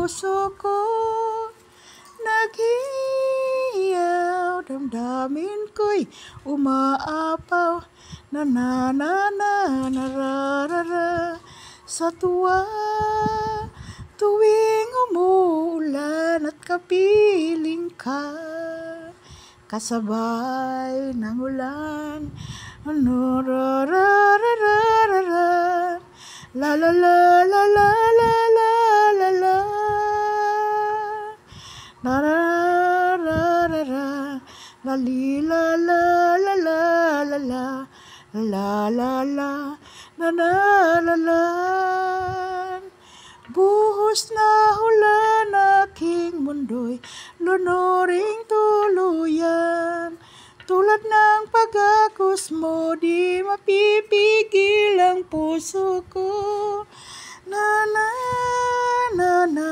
puso ko. Naghihiyaw, damdamin ko'y umaapaw. Na na na na nararara sa tuwa. Tuwing umuulan at kapiling ka, kasabay ng ulan. Ano ra ra ra ra ra ra, la la la la la la la la la, la la ra ra ra, la li la la la la la la, la la la la la la la. Buhos na ulan aking mundo'y lunuring tuluyan. Tulad ng pag-agos mo, di mapipigil ang puso ko. Na na na na,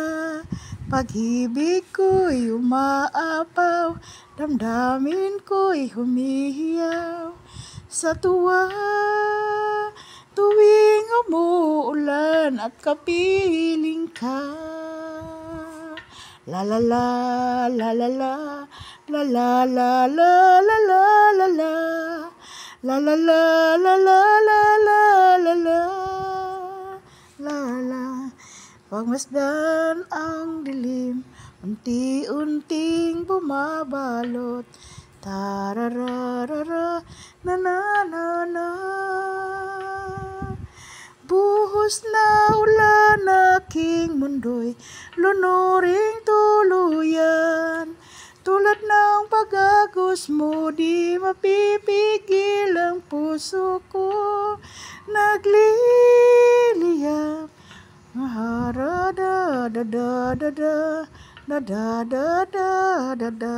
pag-ibig ko'y umaapaw, damdamin ko'y humihiyaw sa tuwa. Tuwing umuulan at kapiling ka. La la la la la la, la la la la la la la la, la la la la la la la la la, la la. Pagmasdan ang dilim, unti-unting bumabalot. Tarararara, na na na na. Buhos na ulan aking mundo'y lunuring tuluyan. Tulad ng pag-agos mo, di mapipigil ang puso ko. Nagliliyap, mahara da da da da da da da da da da da.